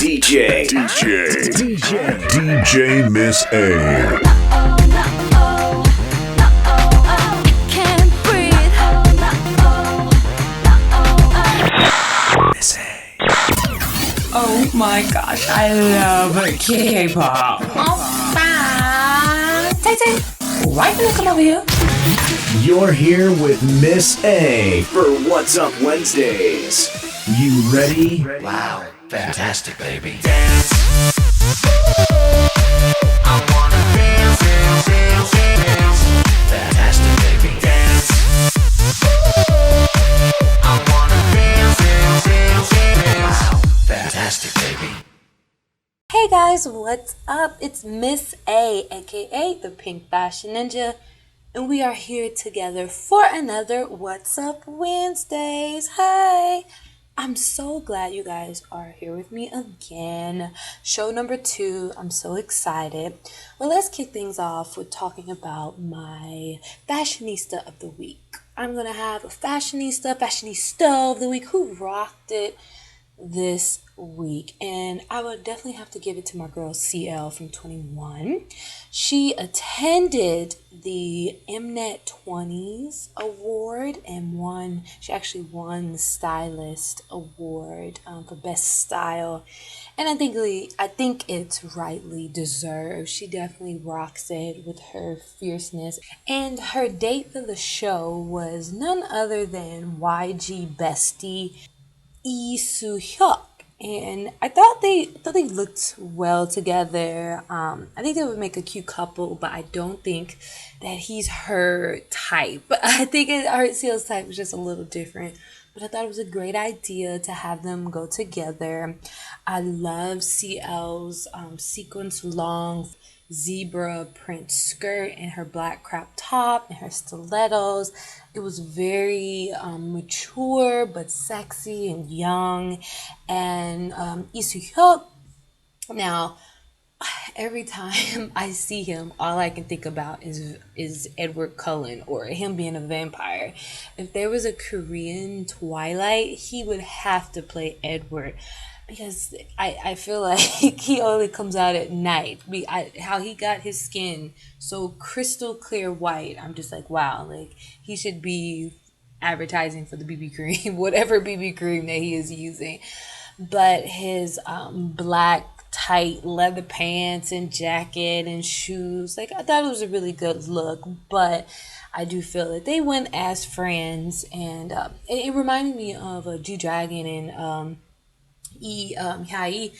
DJ Miss A. Oh my gosh, I love K-pop. Tay, why can't you come over here? You're here with Miss A for What's Up Wednesdays. You ready? Wow, fantastic, baby. Dance. I wanna dance, dance, dance, dance. Fantastic, baby. Dance. I wanna dance, dance, dance, dance. Wow, fantastic, baby. Hey guys, what's up? It's Miss A, aka the Pink Fashion Ninja, and we are here together for another What's Up Wednesdays. Hey! I'm so glad you guys are here with me again. Show number 2. I'm so excited. Well, let's kick things off with talking about my fashionista of the week. I'm going to have a fashionista of the week who rocked it this week, and I would definitely have to give it to my girl CL from 21. She attended the Mnet 20s award and she actually won the stylist award for best style, and I think it's rightly deserved. She definitely rocks it with her fierceness, and her date for the show was none other than YG bestie Lee Soo-hyuk, and I thought they looked well together. I think they would make a cute couple, but I don't think that he's her type. I think her CL's type was just a little different. But I thought it was a great idea to have them go together. I love CL's sequence long zebra print skirt and her black crop top and her stilettos. It was very mature but sexy and young. And Lee Soo-hyuk, now every time I see him, all I can think about is Edward Cullen or him being a vampire. If there was a Korean Twilight, he would have to play Edward, because I feel like he only comes out at night. How he got his skin so crystal clear white, I'm just like, wow, like he should be advertising for the BB cream, whatever BB cream that he is using. But his black tight leather pants and jacket and shoes, like I thought it was a really good look. But I do feel that they went as friends, and it reminded me of G-Dragon and Hyai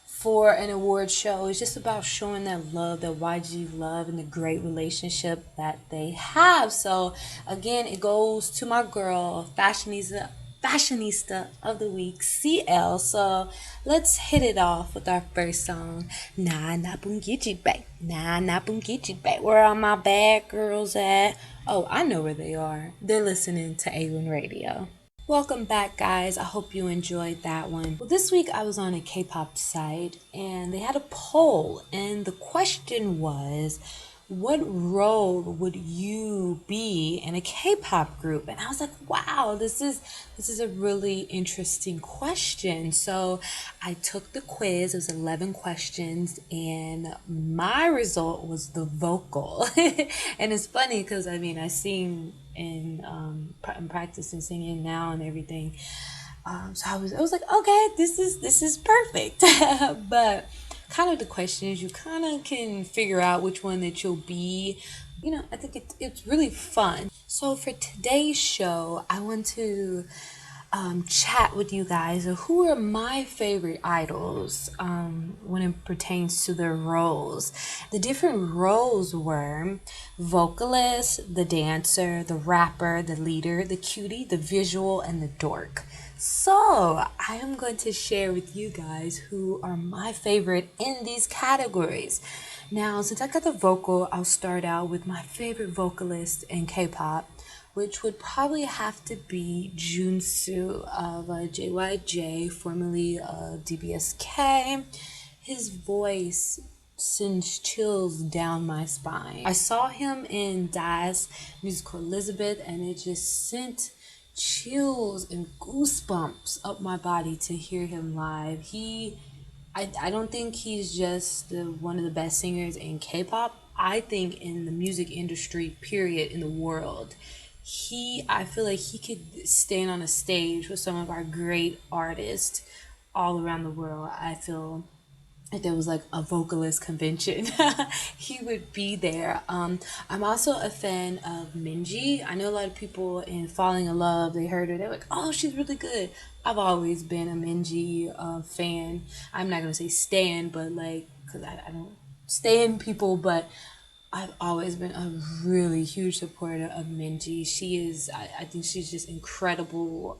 for an award show. It's just about showing that love, that YG love, and the great relationship that they have. So again, it goes to my girl, fashionista of the week, CL. So let's hit it off with our first song, Nah Nah Boom Get You Back. Nah Nah Boom Get You Back. Where are my bad girls at? Oh, I know where they are. They're listening to Aewen Radio. Welcome back, guys. I hope you enjoyed that one. Well, this week I was on a K-pop site and they had a poll, and the question was, what role would you be in a K-pop group? And I was like, wow, this is a really interesting question. So I took the quiz. It was 11 questions, and my result was the vocal. And it's funny because I sing and I'm practicing singing now and everything. So I was like, okay, this is perfect. But kind of the questions, you kind of can figure out which one that you'll be. I think it's really fun. So for today's show, I want to chat with you guys of who are my favorite idols when it pertains to their roles. The different roles were vocalist, the dancer, the rapper, the leader, the cutie, the visual, and the dork. So I am going to share with you guys who are my favorite in these categories. Now, since I got the vocal, I'll start out with my favorite vocalist in K-pop, which would probably have to be Junsu of JYJ, formerly DBSK. His voice sends chills down my spine. I saw him in Das musical Elizabeth, and it just sent chills and goosebumps up my body to hear him live. He I don't think he's just one of the best singers in K-pop. I think in the music industry, period, in the world, I feel like he could stand on a stage with some of our great artists all around the world. I feel if there was like a vocalist convention, he would be there. I'm also a fan of Minji. I know a lot of people in Falling in Love, they heard her, they're like, oh, she's really good. I've always been a Minji fan. I'm not gonna say stan, but like, cause I don't stan people, but I've always been a really huge supporter of Minji. I think she's just incredible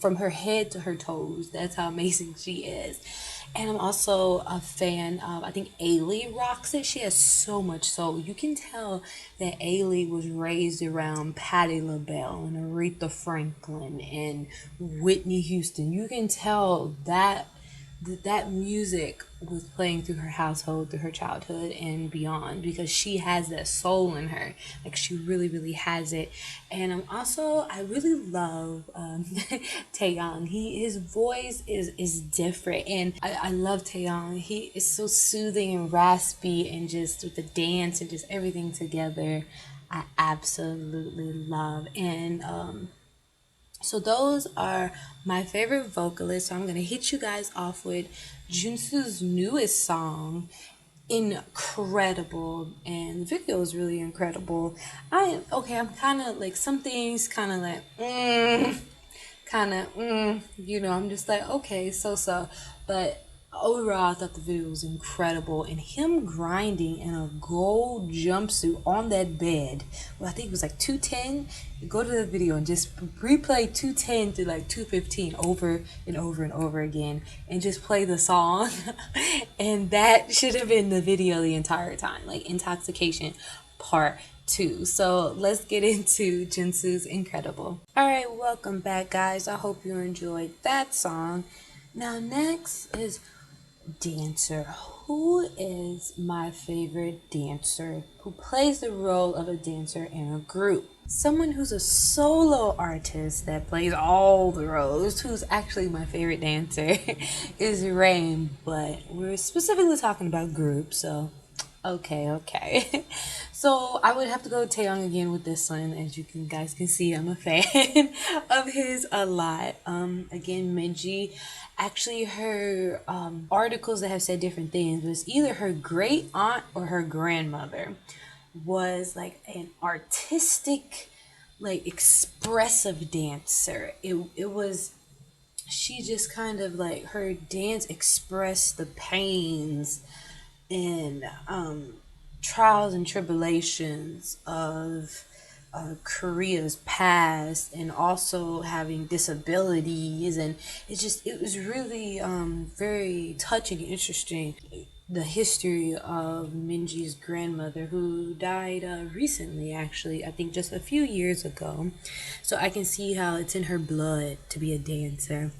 from her head to her toes. That's how amazing she is. And I'm also a fan of, I think Ailey rocks it. She has so much soul. You can tell that Ailey was raised around Patti LaBelle and Aretha Franklin and Whitney Houston. You can tell that music was playing through her household, through her childhood and beyond, because she has that soul in her. Like she really, really has it. And I really love Taeyong. His voice is different, and I love Taeyong. He is so soothing and raspy, and just with the dance and just everything together, I absolutely love. And so those are my favorite vocalists. So I'm gonna hit you guys off with Junsu's newest song, Incredible, and the video is really incredible. I'm kind of like some things, kind of like I'm just like okay, so, but overall, I thought the video was incredible, and him grinding in a gold jumpsuit on that bed. Well, I think it was like 210. Go to the video and just replay 210 to like 215 over and over and over again, and just play the song. And that should have been the video the entire time, like Intoxication Part 2. So let's get into Jinsu's Incredible. Alright, welcome back, guys. I hope you enjoyed that song. Now next is dancer. Who is my favorite dancer who plays the role of a dancer in a group? Someone who's a solo artist that plays all the roles, who's actually my favorite dancer, is Rain, but we're specifically talking about groups, so okay. So I would have to go with Taeyong again with this one. As you guys can see, I'm a fan of his a lot. Again, Minji, actually her articles that have said different things, but it's either her great aunt or her grandmother was like an artistic, like expressive dancer. It was, she just kind of like, her dance expressed the pains and trials and tribulations of Korea's past, and also having disabilities, and it was really very touching and interesting, the history of Minji's grandmother, who died recently, actually, I think just a few years ago. So I can see how it's in her blood to be a dancer.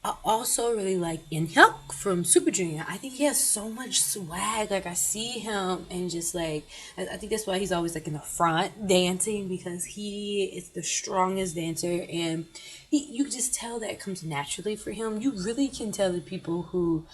I also really like Inhyuk from Super Junior. I think he has so much swag. Like I see him and just like, I think that's why he's always like in the front dancing, because he is the strongest dancer, and you can just tell that comes naturally for him. You really can tell the people who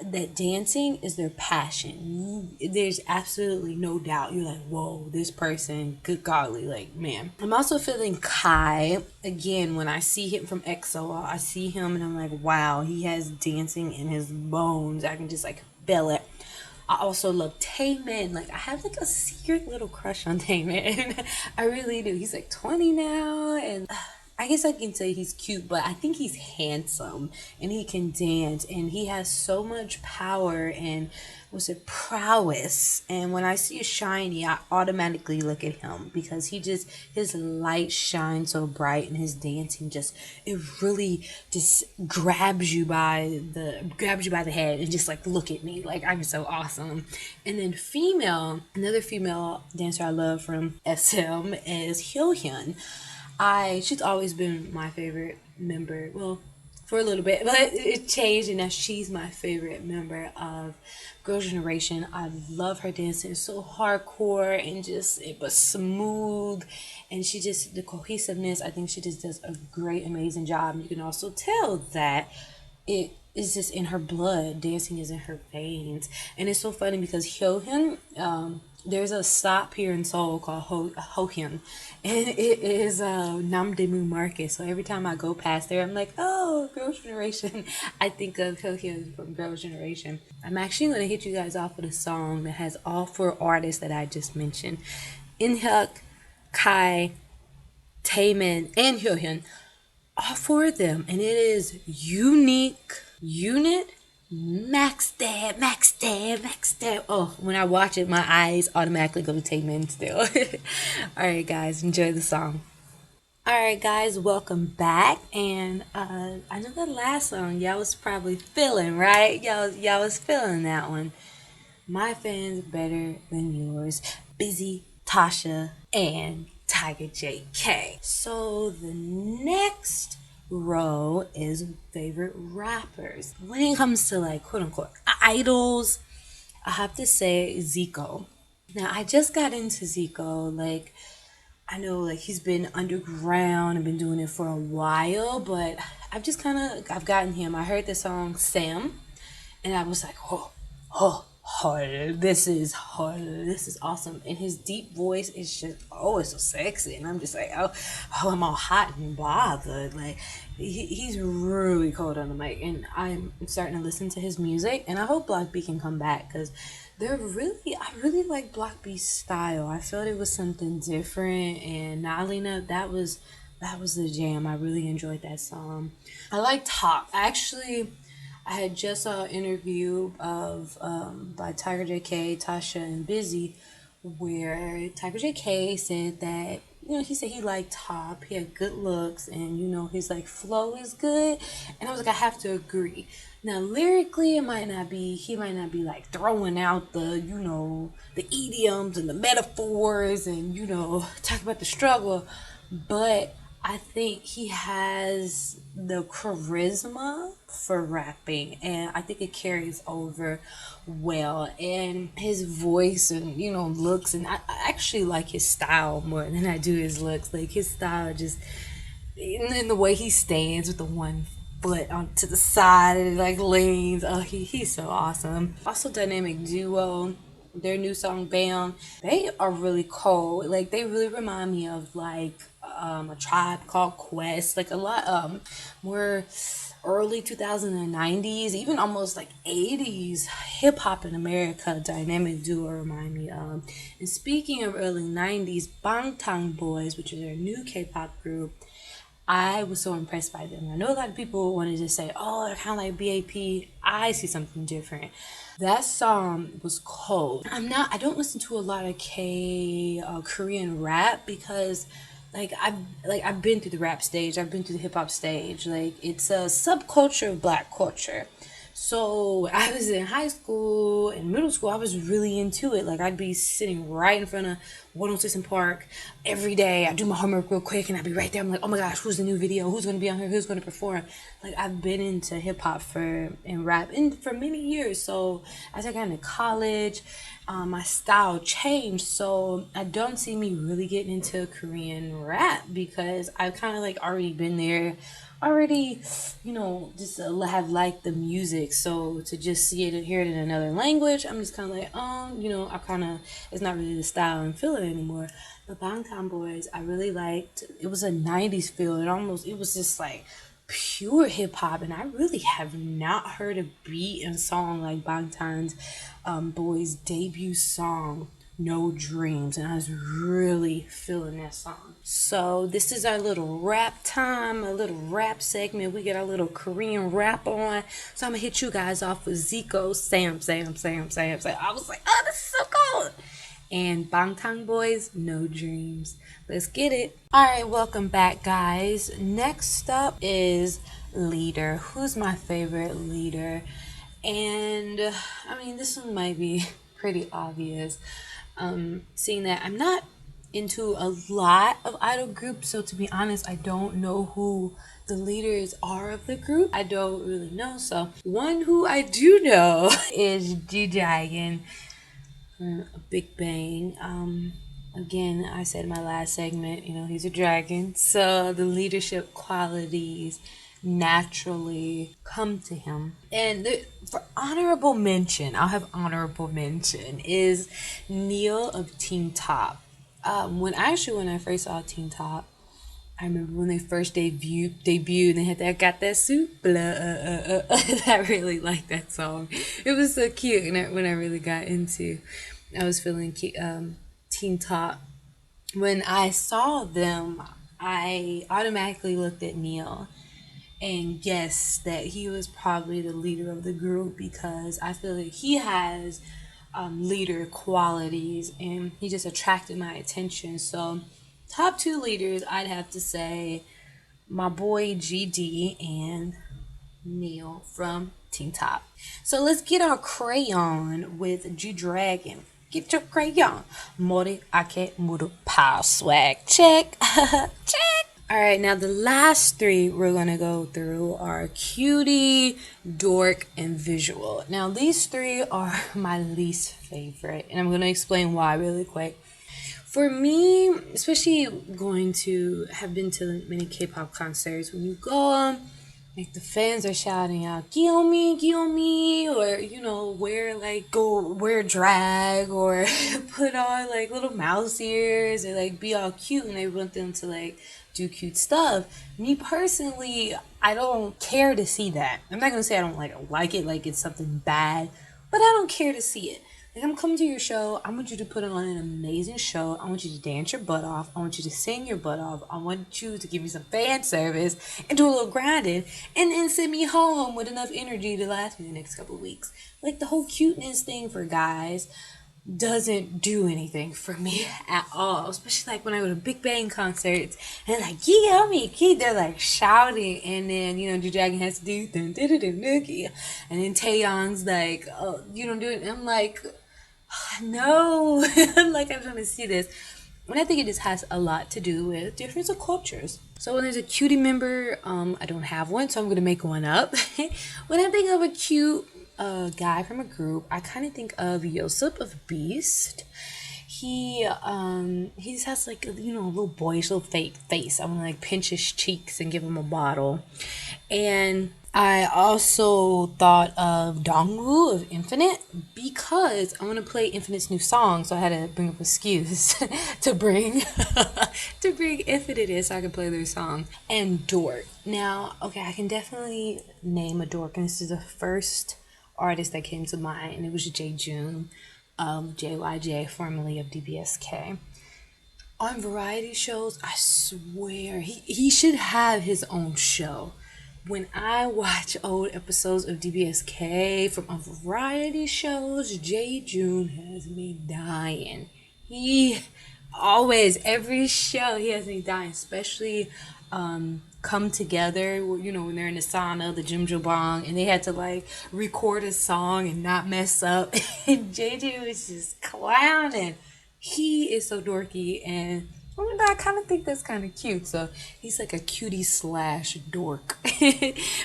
that dancing is their passion. There's absolutely no doubt. You're like, whoa, this person, good golly, like, man. I'm also feeling Kai. Again, when I see him from EXO, I see him and I'm like, wow, he has dancing in his bones. I can just like feel it. I also love Taemin. Like, I have like a secret little crush on Taemin. I really do. He's like 20 now, and I guess I can say he's cute, but I think he's handsome and he can dance and he has so much power and prowess. And when I see a shiny, I automatically look at him, because his light shines so bright, and his dancing it really just grabs you by the head and just like, look at me, like I'm so awesome. And then another female dancer I love from SM is Hyohyun. She's always been my favorite member. Well, for a little bit, but it changed, and now she's my favorite member of Girls' Generation. I love her dancing. It's so hardcore and it was smooth, and the cohesiveness. I think she just does a great, amazing job. And you can also tell that is just in her blood. Dancing is in her veins. And it's so funny because Hyohyun, there's a stop here in Seoul called Hohyun, and it is Namdaemun Market. So every time I go past there, I'm like, oh, Girls' Generation. I think of Hohyun from Girls' Generation. I'm actually going to hit you guys off with a song that has all four artists that I just mentioned. Inhyuk, Kai, Taemin, and Hyohyun. All four of them. And it is Unique Unit Max Dad, Max Dad, Max Dad. Oh, when I watch it, my eyes automatically go to Taemin still. Alright, guys, enjoy the song. Alright, guys, welcome back. And I know the last song y'all was probably feeling, right? Y'all was feeling that one. My Fans Better Than Yours, Busy, Tasha, and Tiger JK. So the next row is favorite rappers. When it comes to like quote unquote idols, I have to say Zico. Now I just got into Zico. Like I know like he's been underground and been doing it for a while, but I've gotten him. I heard the song Sam and I was like, this is awesome. And his deep voice is just, it's so sexy. And I'm just like, I'm all hot and bothered. Like, he's really cold on the mic. And I'm starting to listen to his music. And I hope Block B can come back because I really like Block B's style. I felt it was something different. And Nalina, that was the jam. I really enjoyed that song. I like Top. I had just saw an interview of by Tiger JK, Tasha, and Busy, where Tiger JK said that he said he liked Top, he had good looks, and his like flow is good, and I was like I have to agree. Now lyrically, he might not be like throwing out the the idioms and the metaphors and talk about the struggle, but I think he has the charisma for rapping, and I think it carries over well. And his voice and looks, and I actually like his style more than I do his looks. Like his style, just in the way he stands with the one foot on to the side and like leans. Oh, he's so awesome. Also, dynamic duo. Their new song "Bam," they are really cold. Like they really remind me of like a Tribe Called Quest, like a lot more early 2090s, even almost like 80s hip hop in America. Dynamic duo remind me of. And speaking of early 90s, Bangtan Boys, which is their new K-pop group, I was so impressed by them. I know a lot of people want to just say, oh, they're kind of like BAP. I see something different. That song was cold. I don't listen to a lot of Korean rap because I've been through the rap stage. I've been through the hip hop stage. Like it's a subculture of Black culture. So I was in high school and middle school. I was really into it. Like I'd be sitting right in front of 106 in Park every day. I'd do my homework real quick and I'd be right there. I'm like, oh my gosh, who's the new video? Who's gonna be on here? Who's gonna perform? Like I've been into hip hop and rap for many years. So as I got into college, my style changed. So I don't see me really getting into Korean rap because I've kind of like already been there. Already, just have liked the music. So to just see it and hear it in another language, I'm just kind of like, it's not really the style I'm feeling anymore. The Bangtan Boys, I really liked. It was a 90s feel. It was just like pure hip hop, and I really have not heard a beat and song like Bangtan's Boys' debut song, No Dreams, and I was really feeling that song. So this is our little rap time, a little rap segment. We get our little Korean rap on. So I'm gonna hit you guys off with Zico, Sam. I was like, oh, this is so cool. And Bangtan Boys, No Dreams. Let's get it. All right, welcome back, guys. Next up is Leader. Who's my favorite leader? And this one might be pretty obvious. Seeing that I'm not into a lot of idol groups, so to be honest, I don't know who the leaders are of the group. I don't really know. So one who I do know is G-Dragon, Big Bang. Again, I said in my last segment, he's a dragon. So the leadership qualities naturally come to him. And for honorable mention, I'll have honorable mention, is Neil of Teen Top. When I first saw Teen Top, I remember when they first debuted and they had that got that suit blah I really liked that song. It was so cute, and when I really got into, I was feeling Teen Top. When I saw them, I automatically looked at Neil and guessed that he was probably the leader of the group, because I feel like he has leader qualities and he just attracted my attention. So top two leaders, I'd have to say my boy GD and Neil from Teen Top. So let's get our crayon with G Dragon. Get your crayon. Mori ake muru pow swag. Check. Check. Alright, now the last three we're going to go through are cutie, dork, and visual. Now these three are my least favorite, and I'm going to explain why really quick. For me, especially have been to many K-pop concerts, when you go, like the fans are shouting out Gyomi, or wear drag, or put on like little mouse ears, or like be all cute, and they want them to like do cute stuff. Me personally, I don't care to see that. I'm not gonna say I don't like it like it's something bad, but I don't care to see it. Like, I'm coming to your show. I want you to put on an amazing show. I want you to dance your butt off. I want you to sing your butt off. I want you to give me some fan service and do a little grinding, and then send me home with enough energy to last me the next couple of weeks. Like, the whole cuteness thing for guys doesn't do anything for me at all. Especially like when I go to Big Bang concerts and like, yeah, me, kid, they're like shouting, and then G-Dragon has to do dun, dun, dun, dun, dun, dun, and then Taeyong's like, oh, you don't do it. And I'm like, no. Like, I'm trying to see this. And I think it just has a lot to do with difference of cultures. So when there's a cutie member, I don't have one, so I'm gonna make one up. When I think of a cute guy from a group, I kind of think of Yosef of Beast. He just has like a little boyish little fake face. I want to like pinch his cheeks and give him a bottle. And I also thought of Dongwoo of Infinite, because I want to play Infinite's new song, so I had to bring up an excuse to bring Infinite in so I can play their song. And Dork. Now, okay, I can definitely name a Dork, and this is the first artist that came to mind, and it was Jaejoon of JYJ, formerly of DBSK. On variety shows, I swear he should have his own show. When I watch old episodes of DBSK from variety shows, Jaejoon has me dying. He always, every show, he has me dying, especially Come Together, when they're in the sauna, the Jjimjilbang, and they had to like record a song and not mess up. And JJ was just clowning. He is so dorky, and I kind of think that's kind of cute. So he's like a cutie / dork,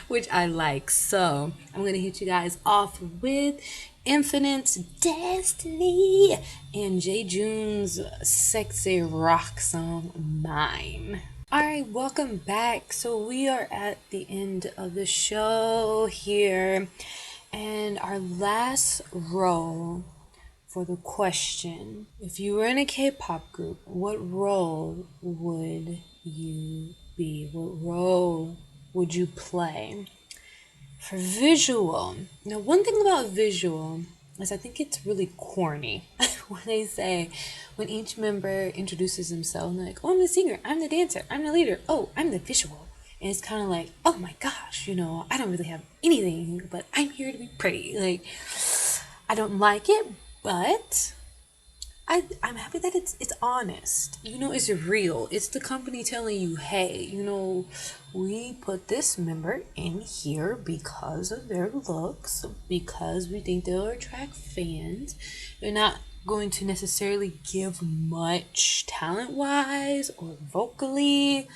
which I like. So I'm gonna hit you guys off with Infinite's Destiny and Jaejoon's sexy rock song Mine. Alright, welcome back. So we are at the end of the show here, and our last role for the question: if you were in a K-pop group, what role would you be? What role would you play? For visual, now one thing about visual is I think it's really corny when they say, when each member introduces himself, and they're like, oh, I'm the singer, I'm the dancer, I'm the leader, oh, I'm the visual. And it's kind of like, oh my gosh, I don't really have anything, but I'm here to be pretty. Like, I don't like it, but I'm happy that it's honest. It's real. It's the company telling you, hey, we put this member in here because of their looks, because we think they'll attract fans. They're not going to necessarily give much talent-wise or vocally,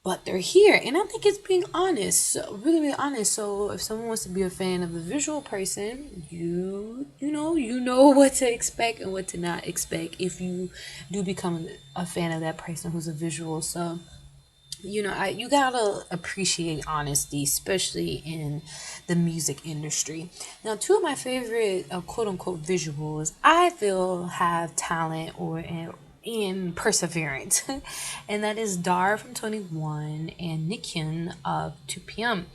but they're here. And I think it's being honest, really, really honest. So if someone wants to be a fan of the visual person, you know what to expect and what to not expect if you do become a fan of that person who's a visual. So you gotta appreciate honesty, especially in the music industry. Now, two of my favorite quote unquote visuals I feel have talent or in perseverance, and that is Dara from 21 and Nikyun of 2PM.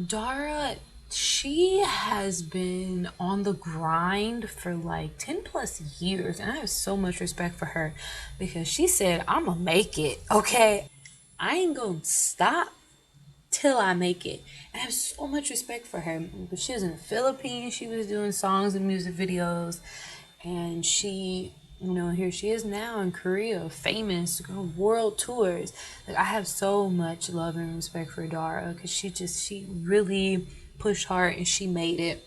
Dara, she has been on the grind for like 10 plus years, and I have so much respect for her because she said, I'm gonna make it, okay? I ain't gonna stop till I make it. And I have so much respect for her. But she was in the Philippines, she was doing songs and music videos, and she, here she is now in Korea, famous, world tours. Like, I have so much love and respect for Dara because she really pushed hard and she made it.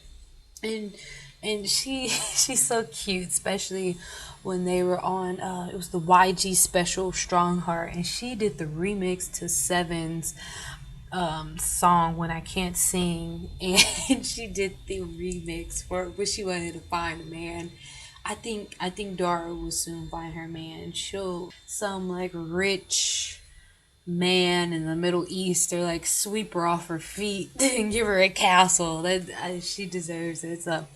And she's so cute, especially when they were on it was the YG special Strong Heart, and she did the remix to Seven's song When I Can't Sing, and she did the remix for when she wanted to find a man. I think Dara will soon find her man. She'll some like rich man in the Middle East or like sweep her off her feet and give her a castle. She deserves it. So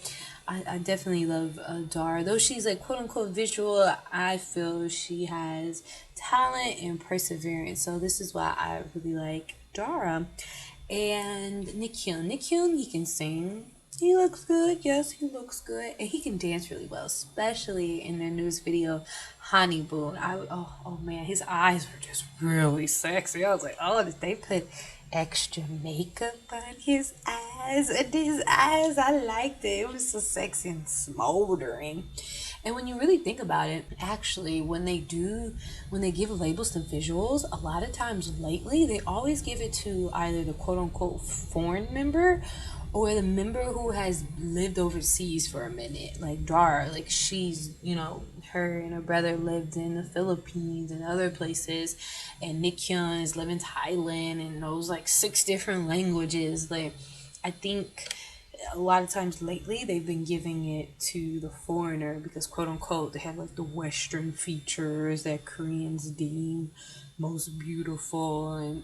I definitely love Dara. Though she's like quote unquote visual, I feel she has talent and perseverance. So this is why I really like Dara. And Nikyun, he can sing. He looks good. Yes, he looks good. And he can dance really well, especially in their newest video, Honeymoon. Oh man, his eyes were just really sexy. I was like, oh, did they put extra makeup on his eyes? And his eyes, I liked it. It was so sexy and smoldering. And when you really think about it, actually, when they give labels to visuals, a lot of times lately, they always give it to either the quote unquote foreign member or the member who has lived overseas for a minute. Like Dara, like she's, her and her brother lived in the Philippines and other places, and Nikyun is living in Thailand and knows like 6 different languages. Like, I think a lot of times lately they've been giving it to the foreigner because quote unquote they have like the Western features that Koreans deem most beautiful.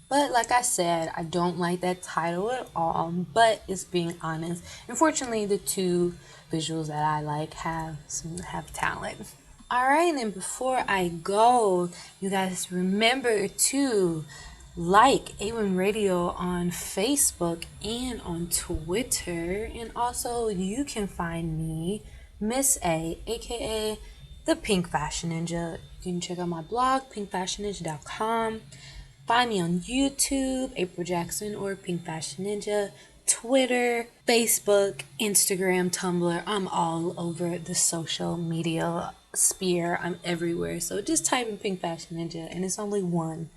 But like I said, I don't like that title at all, but it's being honest. Unfortunately, the two visuals that I like have talent. Alright, and before I go, you guys remember to like Aewen Radio on Facebook and on Twitter. And also, you can find me, Miss A, aka the Pink Fashion Ninja. You can check out my blog, pinkfashionninja.com. Find me on YouTube, April Jackson or Pink Fashion Ninja, Twitter, Facebook, Instagram, Tumblr. I'm all over the social media sphere. I'm everywhere. So just type in Pink Fashion Ninja and it's only one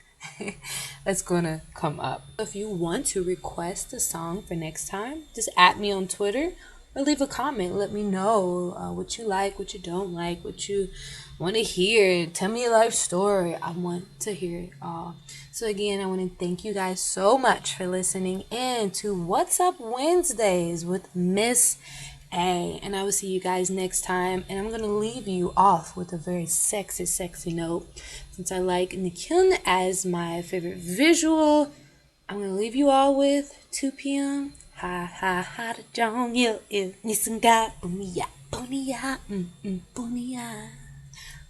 that's gonna come up. If you want to request a song for next time, just at me on Twitter or leave a comment. Let me know what you like, what you don't like, what you want to hear. Tell me your life story. I want to hear it all. So again, I want to thank you guys so much for listening in to What's Up Wednesdays with Miss A. And I will see you guys next time. And I'm going to leave you off with a very sexy note. Since I like Nikyun as my favorite visual, I'm going to leave you all with 2PM. 하하하 종일 네 순간 뿐이야 뿐이야.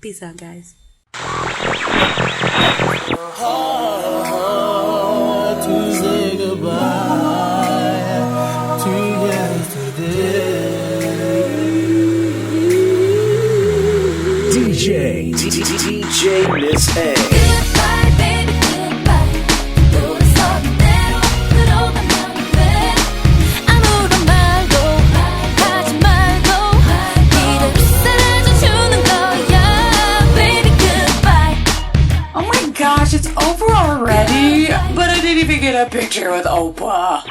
Peace out, guys. To say goodbye to yesterday. DJ Miss A. Goodbye, baby, goodbye. 돌아서 그대로 들어가면 돼. 아무런 말도 하지 말고 이대로 사라져주는 거야. Baby, goodbye. Oh my gosh, it's over already? But I didn't even get a picture with Oprah.